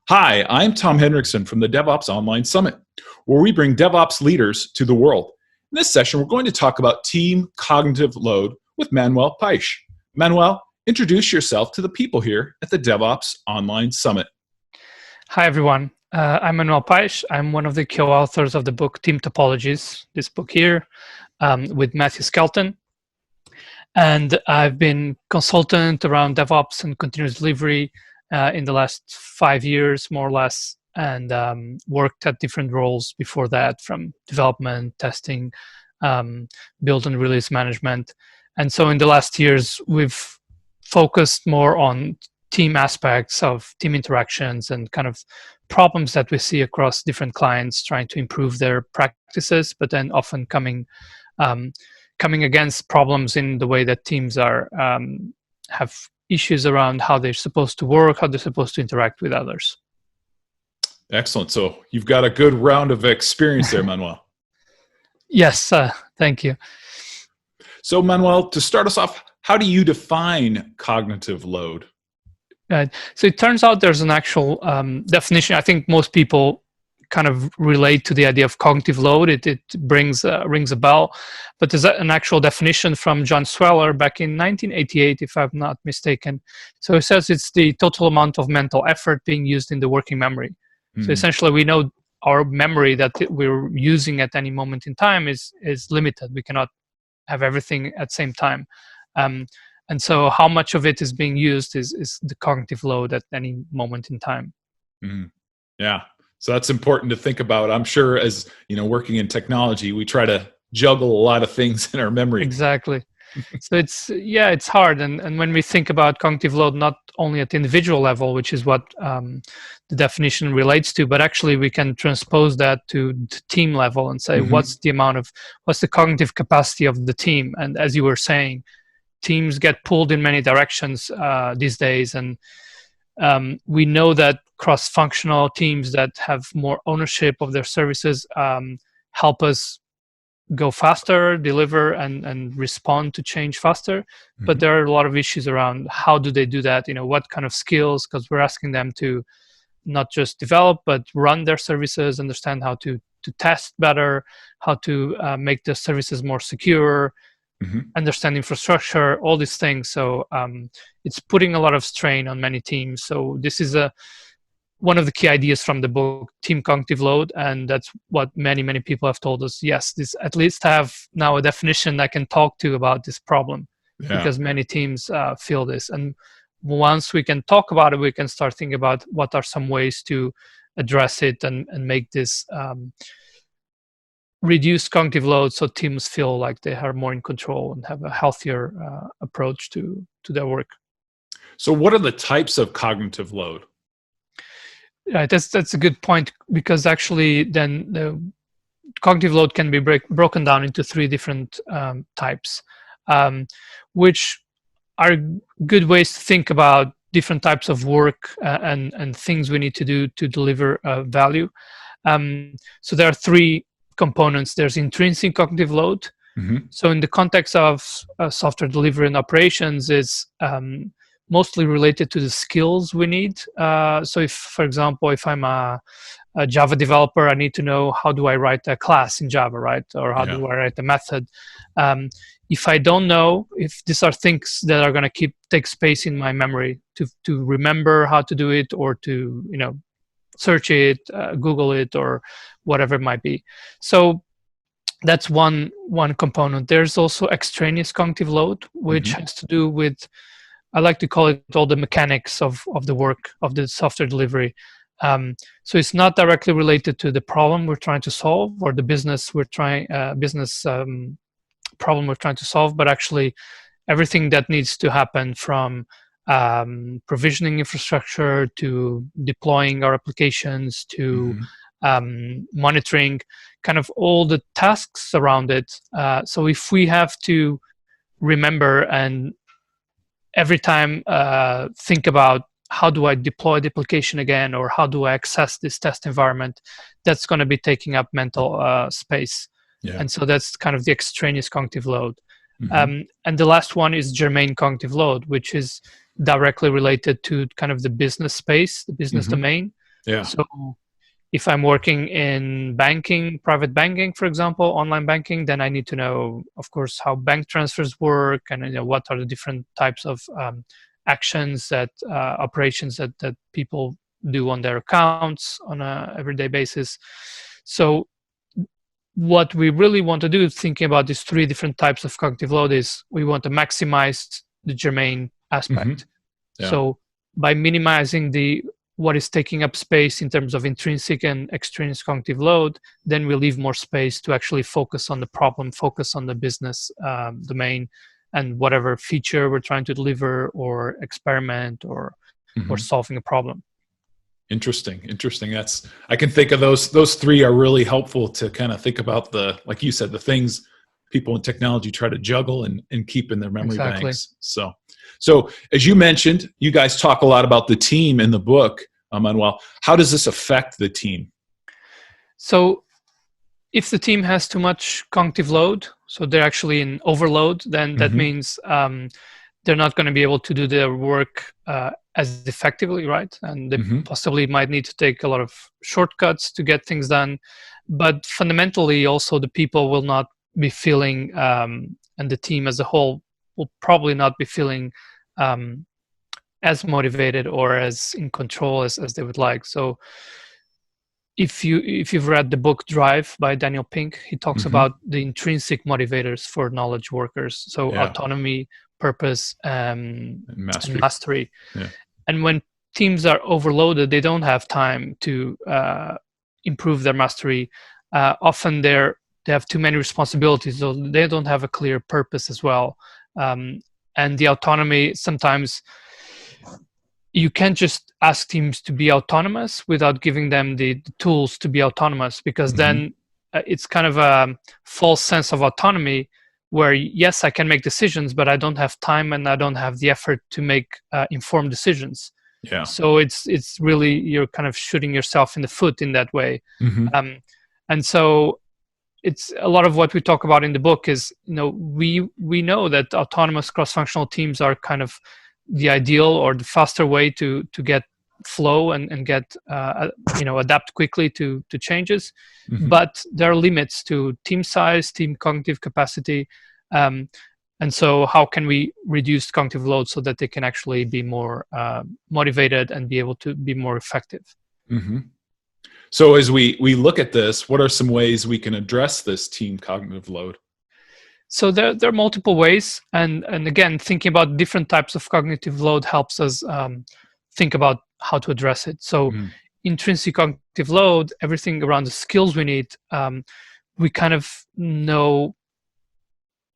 Hi, I'm Tom Hendrickson from the DevOps Online Summit, where we bring DevOps leaders to the world. In this session, we're going to talk about team cognitive load with Manuel Pais. Manuel, introduce yourself to the people here at the DevOps Online Summit. Hi, everyone. I'm Manuel Pais. I'm one of the co-authors of the book Team Topologies, this book here, with Matthew Skelton. And I've been consultant around DevOps and continuous delivery in the last 5 years, more or less, and worked at different roles before that, from development, testing, build and release management. And so in the last years, we've focused more on team aspects of team interactions and kind of problems that we see across different clients trying to improve their practices, but then often coming against problems in the way that teams are have issues around how they're supposed to work, how they're supposed to interact with others. Excellent. So you've got a good round of experience there, Manuel. Yes, thank you. So Manuel, to start us off, how do you define cognitive load? Right. So it turns out there's an actual definition. I think most people kind of relate to the idea of cognitive load. It rings a bell, but there's an actual definition from John Sweller back in 1988, if I'm not mistaken. So it says it's the total amount of mental effort being used in the working memory. So essentially, we know our memory that we're using at any moment in time is limited. We cannot have everything at the same time. And so how much of it is being used is the cognitive load at any moment in time. Yeah. So that's important to think about. I'm sure as, working in technology, we try to juggle a lot of things in our memory. Exactly. So it's hard. And when we think about cognitive load, not only at the individual level, which is what the definition relates to, but actually we can transpose that to the team level and say, what's the cognitive capacity of the team? And as you were saying, teams get pulled in many directions these days. And we know that cross-functional teams that have more ownership of their services help us go faster, deliver, and respond to change faster. But there are a lot of issues around how do they do that, what kind of skills, because we're asking them to not just develop, but run their services, understand how to test better, how to make the services more secure, understand infrastructure, all these things. So it's putting a lot of strain on many teams. So this is one of the key ideas from the book, Team Cognitive Load, and that's what many people have told us. Yes, this at least have now a definition I can talk to about this problem, because many teams feel this. And once we can talk about it, we can start thinking about what are some ways to address it and make this reduce cognitive load so teams feel like they are more in control and have a healthier approach to their work. So what are the types of cognitive load? Right, that's a good point, because actually then the cognitive load can be broken down into 3 different types, which are good ways to think about different types of work and things we need to do to deliver value. So there are 3 components. There's intrinsic cognitive load. So in the context of software delivery and operations, is mostly related to the skills we need. So if, for example, if I'm a Java developer, I need to know how do I write a class in Java, right? Or how do I write a method? If I don't know, if these are things that are going to take space in my memory to remember how to do it, or to search it, Google it, or whatever it might be. So that's one component. There's also extraneous cognitive load, which has to do with, I like to call it, all the mechanics of the work of the software delivery. So it's not directly related to the problem we're trying to solve, or the business problem we're trying to solve, but actually everything that needs to happen, from provisioning infrastructure to deploying our applications to monitoring, kind of all the tasks around it. So if we have to remember and every time think about how do I deploy the application again, or how do I access this test environment, that's going to be taking up mental space. And so that's kind of the extraneous cognitive load. Mm-hmm. And the last one is germane cognitive load, which is directly related to kind of the business space, the business Mm-hmm. domain. Yeah. So if I'm working in banking, private banking, for example, online banking, then I need to know, of course, how bank transfers work, and what are the different types of actions that operations that people do on their accounts on a everyday basis. So what we really want to do, thinking about these three different types of cognitive load, is we want to maximize the germane aspect. Mm-hmm. Yeah. So by minimizing what is taking up space in terms of intrinsic and extrinsic cognitive load, then we leave more space to actually focus on the problem, focus on the business domain, and whatever feature we're trying to deliver or experiment or solving a problem. Interesting. That's, I can think of those three are really helpful to kind of think about like you said, the things people in technology try to juggle and keep in their memory banks. So as you mentioned, you guys talk a lot about the team in the book, Manuel. How does this affect the team? So if the team has too much cognitive load, so they're actually in overload, then that means they're not going to be able to do their work as effectively, right? And they possibly might need to take a lot of shortcuts to get things done. But fundamentally, also, the people will not be feeling, and the team as a whole will probably not be feeling as motivated or as in control as they would like. So if you've read the book Drive by Daniel Pink, he talks about the intrinsic motivators for knowledge workers. So autonomy, purpose, and mastery. Yeah. And when teams are overloaded, they don't have time to improve their mastery. Often they have too many responsibilities, so they don't have a clear purpose as well. And the autonomy, sometimes you can't just ask teams to be autonomous without giving them the tools to be autonomous, because then it's kind of a false sense of autonomy where, yes, I can make decisions, but I don't have time and I don't have the effort to make informed decisions. Yeah. So it's really, you're kind of shooting yourself in the foot in that way. And so it's a lot of what we talk about in the book is, we know that autonomous cross-functional teams are kind of the ideal or the faster way to get flow and get adapt quickly to changes. But there are limits to team size, team cognitive capacity, and so how can we reduce cognitive load so that they can actually be more motivated and be able to be more effective? So as we look at this, what are some ways we can address this team cognitive load? So there are multiple ways, and again, thinking about different types of cognitive load helps us think about how to address it. So intrinsic cognitive load, everything around the skills we need, we kind of know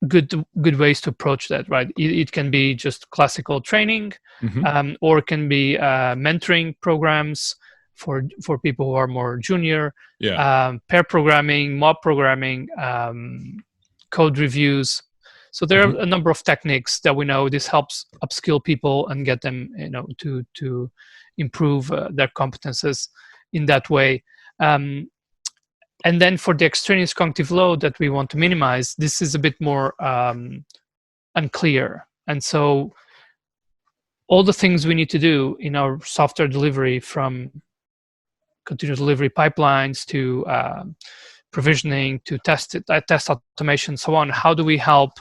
good ways to approach that, right? It can be just classical training, or it can be mentoring programs for people who are more junior, pair programming, mob programming, code reviews. So there are a number of techniques that we know this helps upskill people and get them, to improve their competences in that way. And then for the extraneous cognitive load that we want to minimize, this is a bit more unclear. And so all the things we need to do in our software delivery, from continuous delivery pipelines to provisioning to test automation, so on. How do we help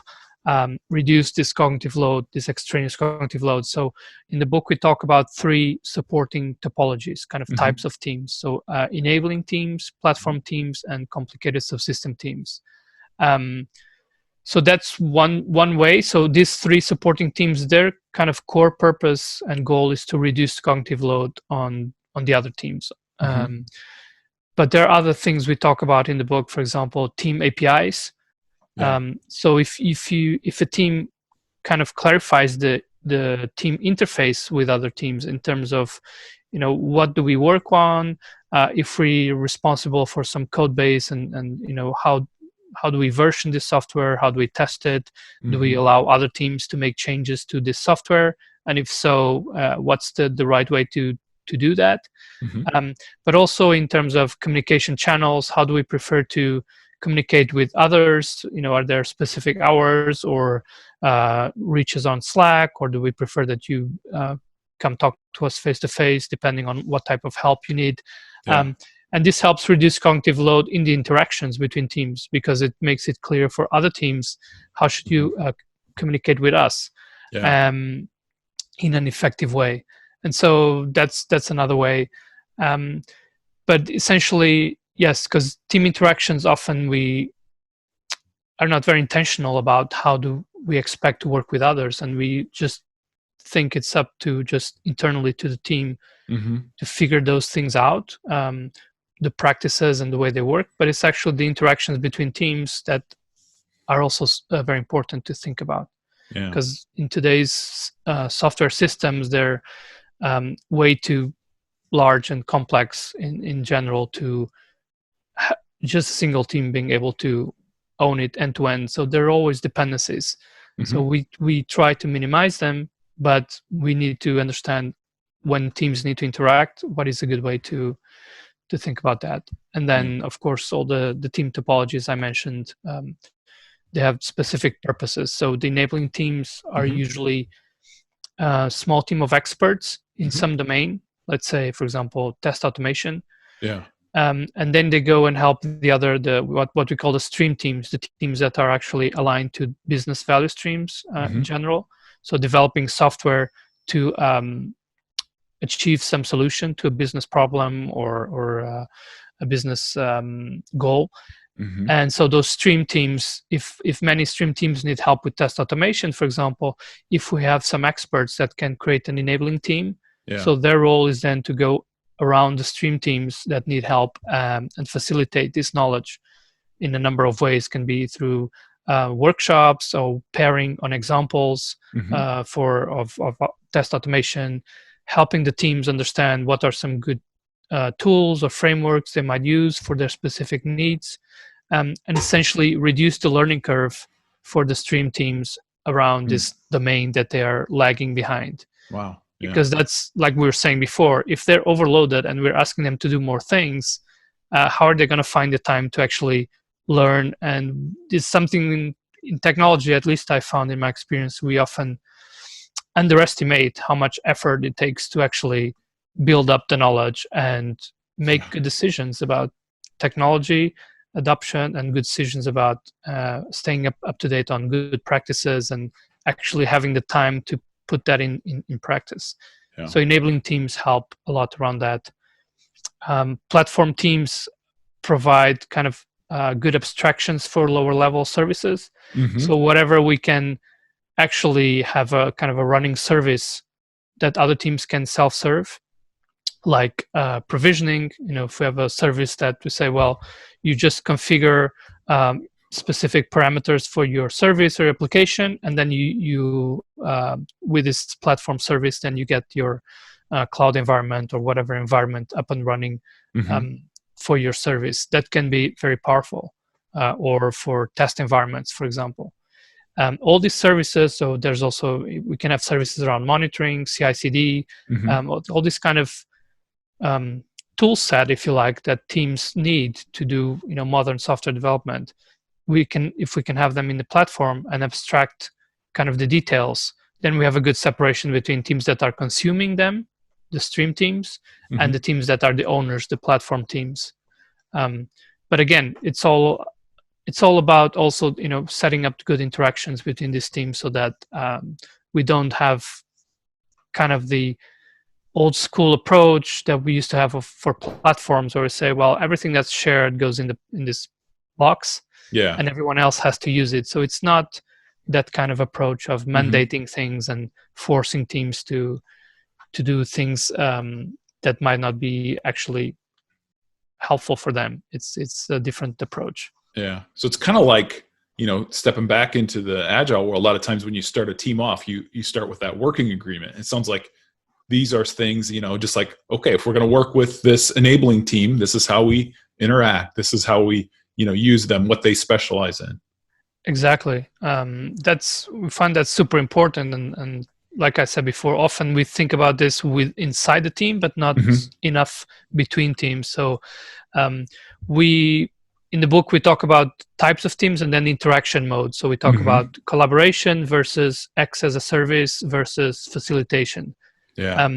reduce this cognitive load, this extraneous cognitive load? So in the book, we talk about 3 supporting topologies, kind of types of teams. So enabling teams, platform teams, and complicated subsystem teams. So that's one way. So these 3 supporting teams, their kind of core purpose and goal is to reduce cognitive load on the other teams. But there are other things we talk about in the book, for example, team APIs. So if a team kind of clarifies the team interface with other teams in terms of, what do we work on, if we're responsible for some code base, and how do we version this software, how do we test it, do we allow other teams to make changes to this software, and if so, what's the right way to do that? But also in terms of communication channels, how do we prefer to communicate with others? Are there specific hours or reaches on Slack, or do we prefer that you come talk to us face to face, depending on what type of help you need? Yeah. And this helps reduce cognitive load in the interactions between teams, because it makes it clear for other teams how should you communicate with us in an effective way. And so that's another way. But essentially, yes, because team interactions, often we are not very intentional about how do we expect to work with others, and we just think it's up to just internally to the team to figure those things out, the practices and the way they work. But it's actually the interactions between teams that are also very important to think about, because in today's software systems, they're way too large and complex in general to just a single team being able to own it end to end. So there are always dependencies. So we try to minimize them, but we need to understand when teams need to interact, what is a good way to think about that. And then, of course, all the team topologies I mentioned, they have specific purposes. So the enabling teams are usually a small team of experts in some domain. Let's say, for example, test automation. And then they go and help what we call the stream teams, the teams that are actually aligned to business value streams in general. So developing software to achieve some solution to a business problem or a business goal. And so those stream teams, if many stream teams need help with test automation, for example, if we have some experts that can create an enabling team, so their role is then to go around the stream teams that need help and facilitate this knowledge in a number of ways. Can be through workshops or pairing on examples of test automation, helping the teams understand what are some good tools or frameworks they might use for their specific needs, and essentially reduce the learning curve for the stream teams around this domain that they are lagging behind. Wow. Yeah. Because that's, like we were saying before, if they're overloaded and we're asking them to do more things, how are they going to find the time to actually learn? And it's something in technology, at least I found in my experience, we often underestimate how much effort it takes to actually build up the knowledge and make good decisions about technology adoption and good decisions about staying up to date on good practices and actually having the time to put that in practice. So enabling teams help a lot around that. Platform teams provide kind of good abstractions for lower level services. So whatever we can actually have a kind of a running service that other teams can self-serve, like provisioning. If we have a service that we say, well, you just configure specific parameters for your service or application, and then you with this platform service, then you get your cloud environment or whatever environment up and running for your service. That can be very powerful, or for test environments, for example. All these services, so there's also, we can have services around monitoring, CI/CD, all this kind of tool set, if you like, that teams need to do modern software development. If we can have them in the platform and abstract kind of the details, then we have a good separation between teams that are consuming them, the stream teams, and the teams that are the owners, the platform teams. But again, it's all about also setting up good interactions between these teams, so that we don't have kind of the old school approach that we used to have for platforms, where we say, well, everything that's shared goes in this box, and everyone else has to use it. So it's not that kind of approach of mandating things and forcing teams to do things that might not be actually helpful for them. It's a different approach. Yeah. So it's kind of like, stepping back into the agile world. A lot of times when you start a team off, you start with that working agreement. It sounds like these are things, just like, okay, if we're going to work with this enabling team, this is how we interact. This is how we, use them, what they specialize in. Exactly. We find that super important. And like I said before, often we think about this inside the team, but not enough between teams. So we in the book we talk about types of teams and then interaction mode. So we talk about collaboration versus X as a service versus facilitation. Yeah.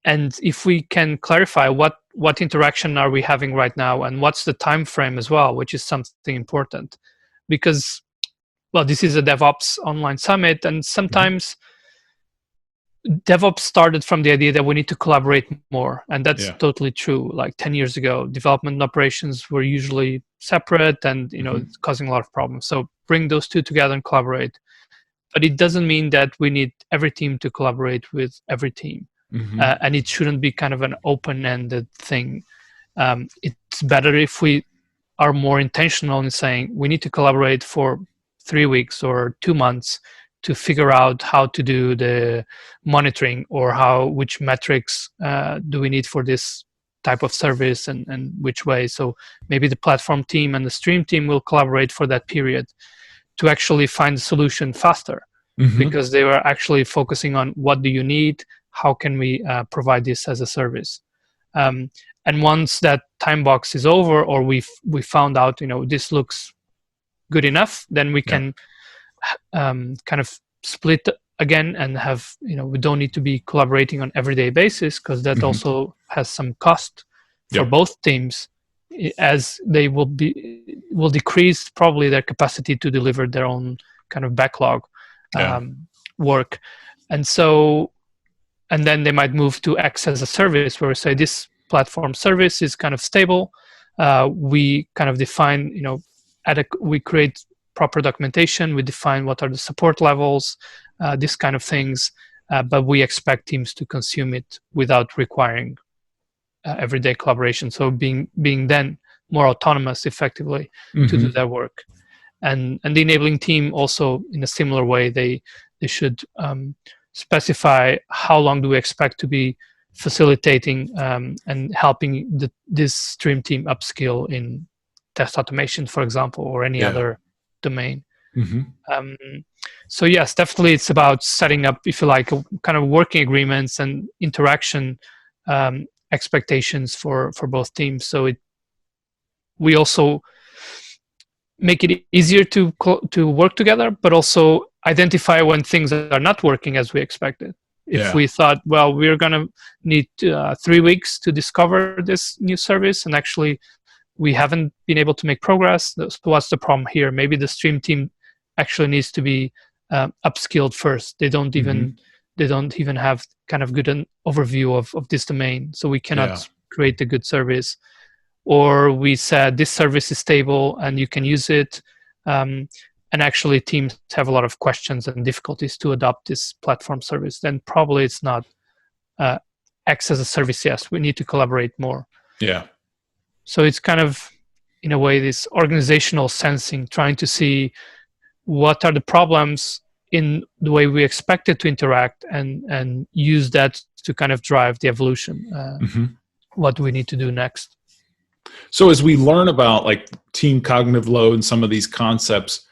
And if we can clarify what interaction are we having right now and what's the time frame as well, which is something important, because well, this is a DevOps online summit, and sometimes DevOps started from the idea that we need to collaborate more, and that's totally true. Like 10 years ago, development and operations were usually separate, and it's causing a lot of problems. So bring those two together and collaborate. But it doesn't mean that we need every team to collaborate with every team, and it shouldn't be kind of an open-ended thing. It's better if we are more intentional in saying we need to collaborate for 3 weeks or 2 months to figure out how to do the monitoring, or which metrics do we need for this type of service, and which way. So maybe the platform team and the stream team will collaborate for that period to actually find a solution faster, because they were actually focusing on what do you need, how can we provide this as a service. And once that time box is over, or we found out this looks good enough, then we can kind of split again and have we don't need to be collaborating on everyday basis, because that also has some cost for both teams, as they will decrease probably their capacity to deliver their own kind of backlog work. And then they might move to X as a service, where we say this platform service is kind of stable. We kind of define, we create proper documentation. We define what are the support levels, this kind of things. But we expect teams to consume it without requiring everyday collaboration. So being then more autonomous, effectively, to do their work. And the enabling team also, in a similar way, they should specify how long do we expect to be facilitating and helping this stream team upskill in test automation, for example, or any other domain. So yes, definitely it's about setting up, if you like, a kind of working agreements and interaction expectations for both teams. So we also make it easier to work together, but also identify when things are not working as we expected. If we thought, well, we're going to need 3 weeks to discover this new service, and actually we haven't been able to make progress, so what's the problem here? Maybe the stream team actually needs to be upskilled first. They don't even have kind of good an overview of this domain, so we cannot create a good service. Or we said this service is stable and you can use it, and actually teams have a lot of questions and difficulties to adopt this platform service, then probably it's not X as a service. Yes, we need to collaborate more. So it's kind of, in a way, this organizational sensing, trying to see what are the problems in the way we expect it to interact, and use that to kind of drive the evolution. What do we need to do next? So as we learn about like team cognitive load and some of these concepts,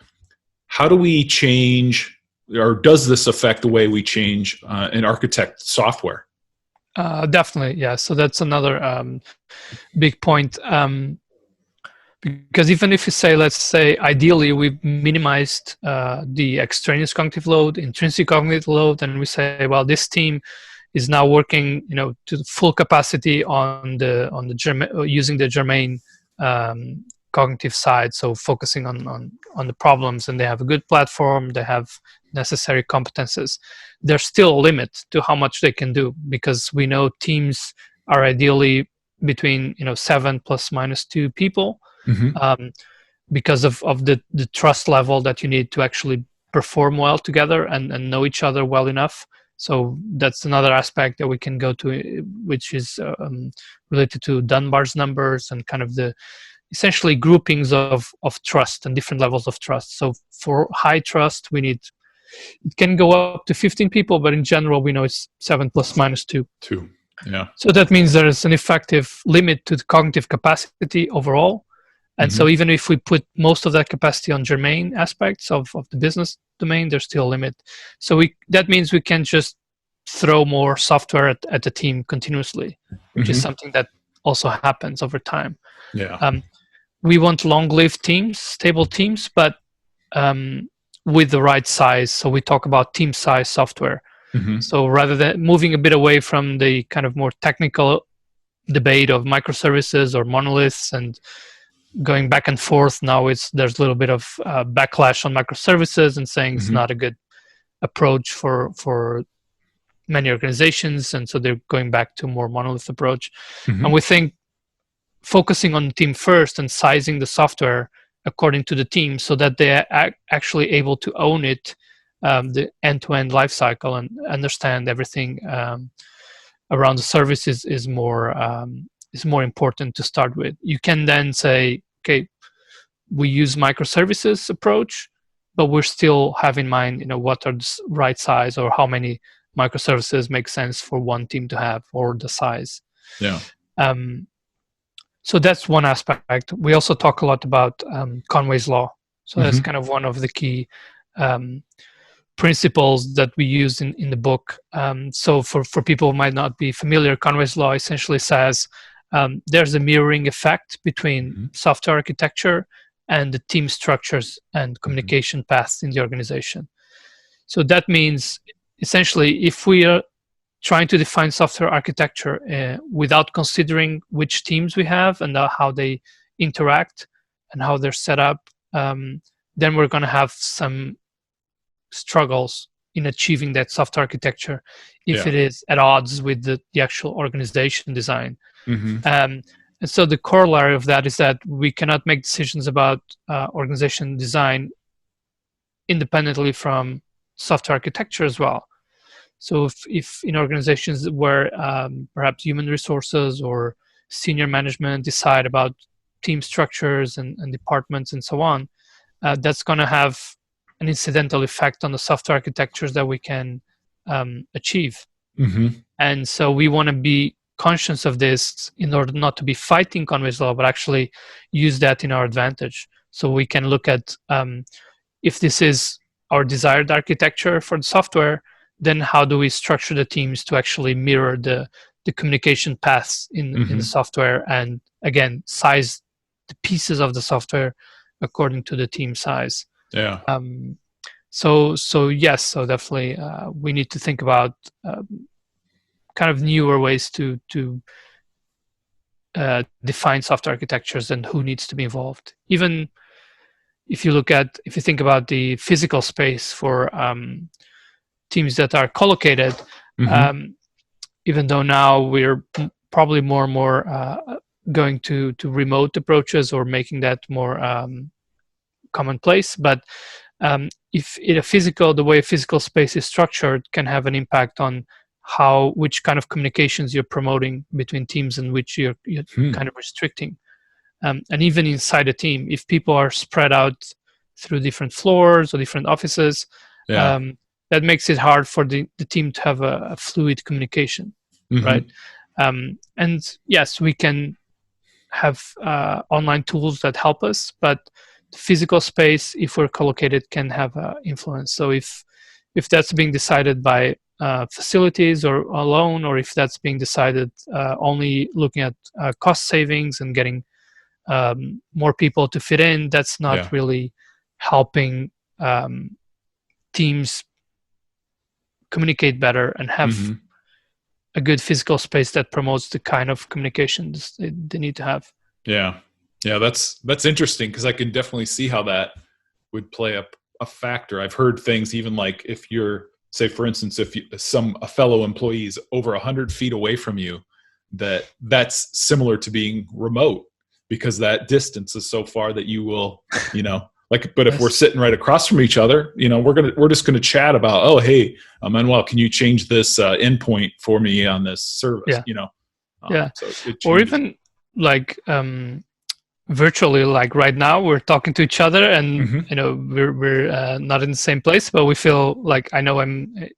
how do we change, or does this affect the way we change and architect software? Definitely, yeah. So that's another big point. Because even if you say, let's say, ideally we've minimized the extraneous cognitive load, intrinsic cognitive load, and we say, well, this team is now working, to full capacity on the using the germane cognitive side, so focusing on the problems, and they have a good platform, they have necessary competences. There's still a limit to how much they can do, because we know teams are ideally between 7 ± 2 people, because of the trust level that you need to actually perform well together and know each other well enough. So that's another aspect that we can go to, which is related to Dunbar's numbers and kind of the essentially groupings of trust and different levels of trust. So for high trust, it can go up to 15 people, but in general, we know it's 7 ± 2. 2, yeah. So that means there is an effective limit to the cognitive capacity overall. And so even if we put most of that capacity on germane aspects of the business domain, there's still a limit. So that means we can just throw more software at the team continuously, which is something that also happens over time. we want long-lived teams, stable teams, but with the right size. So we talk about team size software. Mm-hmm. So rather than moving a bit away from the kind of more technical debate of microservices or monoliths and going back and forth, now there's a little bit of backlash on microservices and saying it's not a good approach for many organizations, and so they're going back to a more monolith approach. And we think focusing on the team first and sizing the software according to the team so that they are actually able to own it, the end-to-end life cycle, and understand everything around the services is more important to start with. You can then say, okay, we use microservices approach, but we're still have in mind, what are the right size or how many microservices make sense for one team to have, or the size. Yeah. So that's one aspect. We also talk a lot about Conway's Law. So that's kind of one of the key principles that we use in the book. So for people who might not be familiar, Conway's Law essentially says there's a mirroring effect between software architecture and the team structures and communication paths in the organization. So that means essentially if we are trying to define software architecture without considering which teams we have and how they interact and how they're set up, then we're going to have some struggles in achieving that software architecture if it is at odds with the actual organization design. And so the corollary of that is that we cannot make decisions about organization design independently from software architecture as well. So if in organizations where perhaps human resources or senior management decide about team structures and departments and so on, that's going to have an incidental effect on the software architectures that we can achieve. And so we want to be conscious of this in order not to be fighting Conway's Law, but actually use that in our advantage. So we can look at if this is our desired architecture for the software, then how do we structure the teams to actually mirror the communication paths in the software, and again size the pieces of the software according to the team size. So definitely we need to think about kind of newer ways to define software architectures and who needs to be involved. Even if you think about the physical space for teams that are collocated, even though now we're probably more and more going to remote approaches or making that more commonplace, but if the way a physical space is structured can have an impact on which kind of communications you're promoting between teams and which you're kind of restricting. And even inside a team, if people are spread out through different floors or different offices, that makes it hard for the team to have a fluid communication, right? And yes, we can have online tools that help us, but the physical space, if we're collocated, can have influence. So if that's being decided by facilities or alone, or if that's being decided only looking at cost savings and getting more people to fit in, that's not really helping teams communicate better and have a good physical space that promotes the kind of communications they need to have. That's interesting, because I can definitely see how that would play a factor. I've heard things even like if you're, say for instance, if a fellow employee is over 100 feet away from you, that's similar to being remote, because that distance is so far that you will, but if we're sitting right across from each other, we're just gonna chat about, oh hey, Manuel, can you change this endpoint for me on this service? So or even like virtually, like right now we're talking to each other and we're not in the same place, but we feel like I know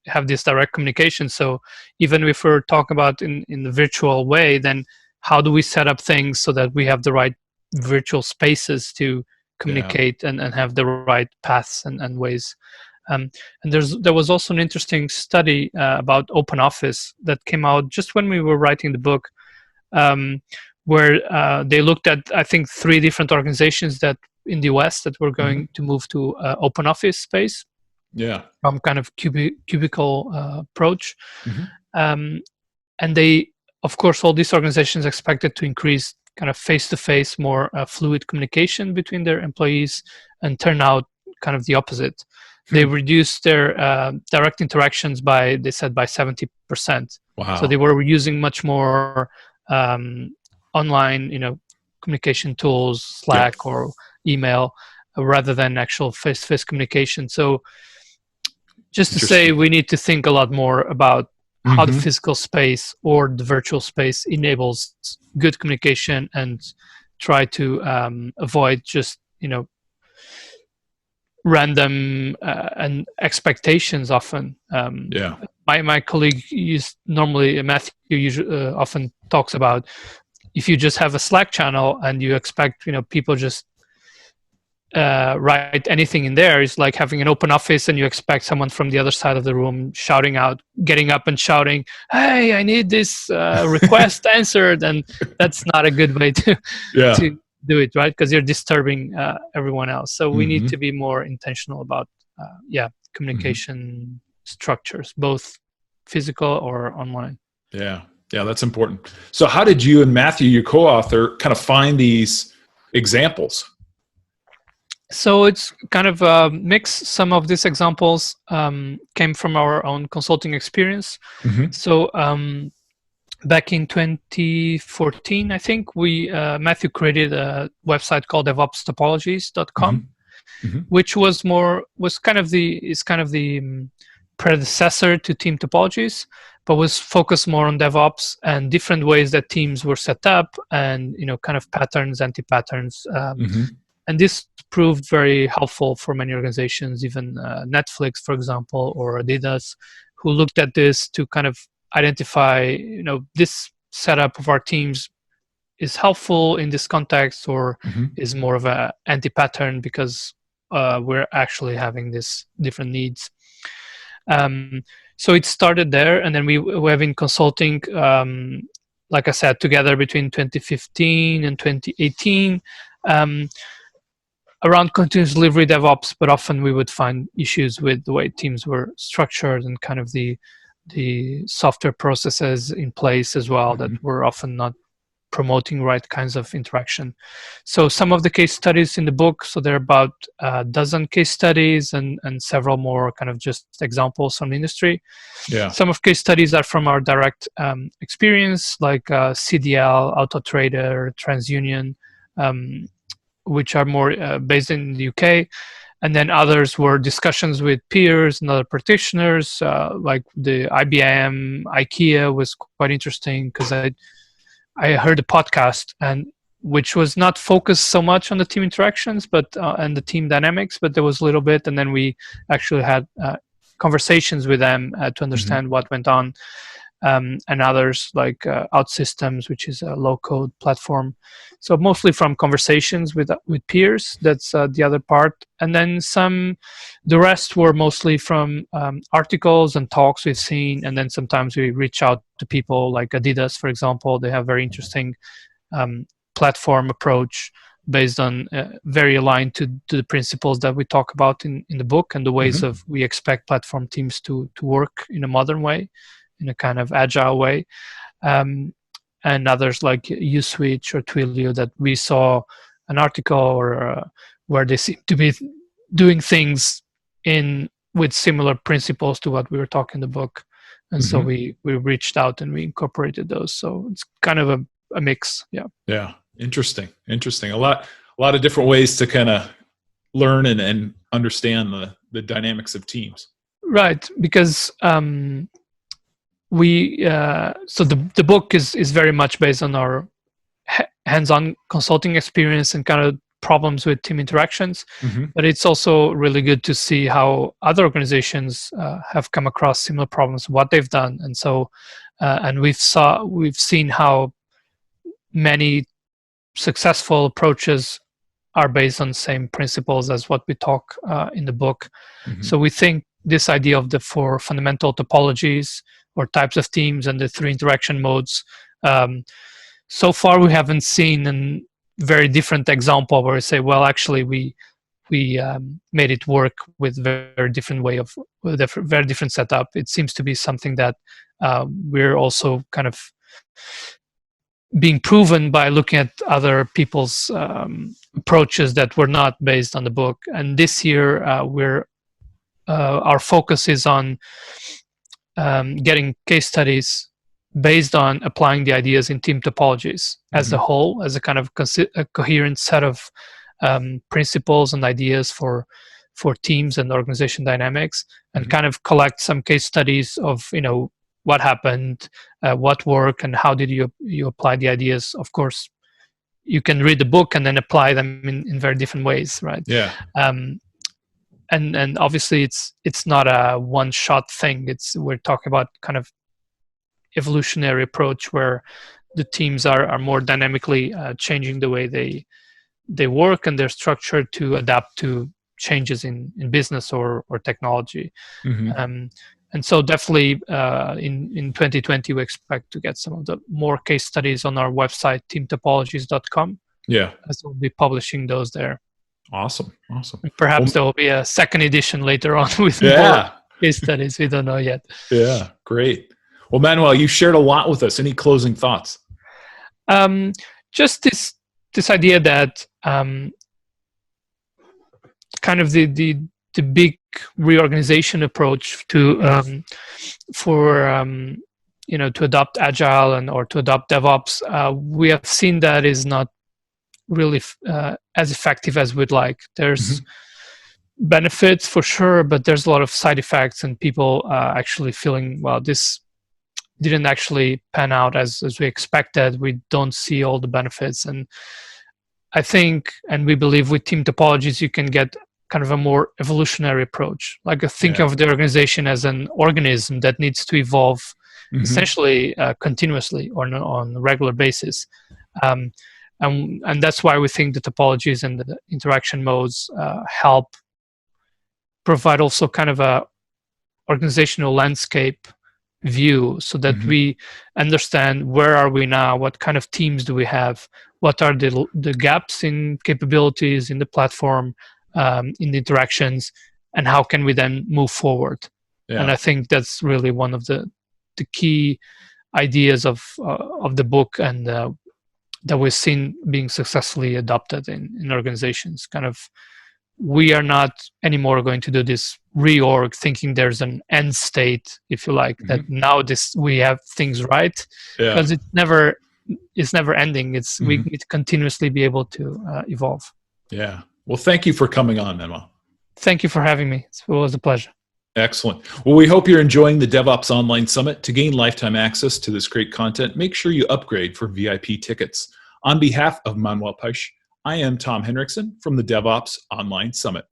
have this direct communication. So even if we're talking about in the virtual way, then how do we set up things so that we have the right virtual spaces to communicate and have the right paths and ways. And there was also an interesting study about open office that came out just when we were writing the book, where they looked at, I think, 3 different organizations that in the US that were going to move to open office space. Yeah. From kind of cubicle approach. And they, of course, all these organizations expected to increase kind of face-to-face, more fluid communication between their employees, and turn out kind of the opposite. They reduced their direct interactions by 70%. Wow. So they were using much more online, communication tools, Slack or email, rather than actual face-to-face communication. So just to say, we need to think a lot more about how the physical space or the virtual space enables good communication, and try to avoid just, random and expectations often. My colleague Matthew often talks about, if you just have a Slack channel and you expect, people just write anything in there, is like having an open office and you expect someone from the other side of the room shouting out, getting up and shouting, "Hey, I need this request answered," and that's not a good way to do it, right? Because you're disturbing everyone else. So we need to be more intentional about communication structures, both physical or online. Yeah, that's important. So how did you and Matthew, your co-author, kind of find these examples? So it's kind of a mix. Some of these examples came from our own consulting experience. So back in 2014, I think, Matthew created a website called DevOpsTopologies.com, which was kind of the predecessor to Team Topologies, but was focused more on DevOps and different ways that teams were set up, and kind of patterns, anti-patterns. And this proved very helpful for many organizations, even Netflix, for example, or Adidas, who looked at this to kind of identify, this setup of our teams is helpful in this context, or is more of a anti-pattern because we're actually having these different needs. So it started there, and then we have been consulting, like I said, together between 2015 and 2018. Around continuous delivery DevOps, but often we would find issues with the way teams were structured and kind of the software processes in place as well that were often not promoting right kinds of interaction. So some of the case studies in the book, so there are about a dozen case studies and several more kind of just examples from the industry. Some of case studies are from our direct experience, like CDL, AutoTrader, TransUnion, which are more based in the UK. And then others were discussions with peers and other practitioners, like the IBM, IKEA was quite interesting because I heard a podcast, and which was not focused so much on the team interactions, but and the team dynamics, but there was a little bit. And then we actually had conversations with them to understand what went on. And others like OutSystems, which is a low-code platform. So mostly from conversations with peers. That's the other part. And then the rest were mostly from articles and talks we've seen. And then sometimes we reach out to people like Adidas, for example. They have very interesting platform approach based on very aligned to the principles that we talk about in the book, and the ways of we expect platform teams to work in a modern way, in a kind of agile way. And others like USwitch or Twilio that we saw an article or where they seem to be doing things with similar principles to what we were talking in the book. And so we reached out and we incorporated those. So it's kind of a mix. Yeah. Interesting. A lot of different ways to kind of learn and understand the dynamics of teams. Right. Because so the book is very much based on our hands-on consulting experience and kind of problems with team interactions, but it's also really good to see how other organizations have come across similar problems, what they've done. And so and we've seen how many successful approaches are based on the same principles as what we talk in the book. So we think this idea of the 4 fundamental topologies or types of teams and the 3 interaction modes so far we haven't seen a very different example where we say, well, actually we made it work with very different way of with a very different setup. It seems to be something that we're also kind of being proven by looking at other people's approaches that were not based on the book. And this year our focus is on getting case studies based on applying the ideas in team topologies as a whole, as a kind of a coherent set of principles and ideas for teams and organization dynamics, and kind of collect some case studies of what happened, what worked, and how did you apply the ideas. Of course, you can read the book and then apply them in very different ways, right? Yeah. And obviously it's not a one-shot thing. We're talking about kind of evolutionary approach where the teams are more dynamically changing the way they work and they're structured to adapt to changes in business or technology. And so definitely in 2020 we expect to get some of the more case studies on our website, teamtopologies.com. Yeah, as we'll be publishing those there. Awesome. Perhaps there will be a second edition later on with more case studies. We don't know yet. Yeah, great. Well, Manuel, you shared a lot with us. Any closing thoughts? Just this idea that kind of the big reorganization approach to adopt agile or to adopt DevOps, we have seen that is not really as effective as we'd like. There's benefits for sure, but there's a lot of side effects and people actually feeling, well, this didn't actually pan out as we expected. We don't see all the benefits. And I think, and we believe with team topologies, you can get kind of a more evolutionary approach, like think of the organization as an organism that needs to evolve essentially continuously or on a regular basis. And that's why we think the topologies and the interaction modes help provide also kind of a organizational landscape view, so that we understand where are we now, what kind of teams do we have, what are the gaps in capabilities in the platform, in the interactions, and how can we then move forward. And I think that's really one of the key ideas of the book, and that we've seen being successfully adopted in organizations. Kind of, we are not anymore going to do this reorg thinking there's an end state, if you like, that now we have things right, because it's never ending. We need to continuously be able to evolve. Yeah. Well, thank you for coming on, Manuel. Thank you for having me. It was a pleasure. Excellent. Well, we hope you're enjoying the DevOps Online Summit. To gain lifetime access to this great content, make sure you upgrade for VIP tickets. On behalf of Manuel Pais, I am Tom Henriksen from the DevOps Online Summit.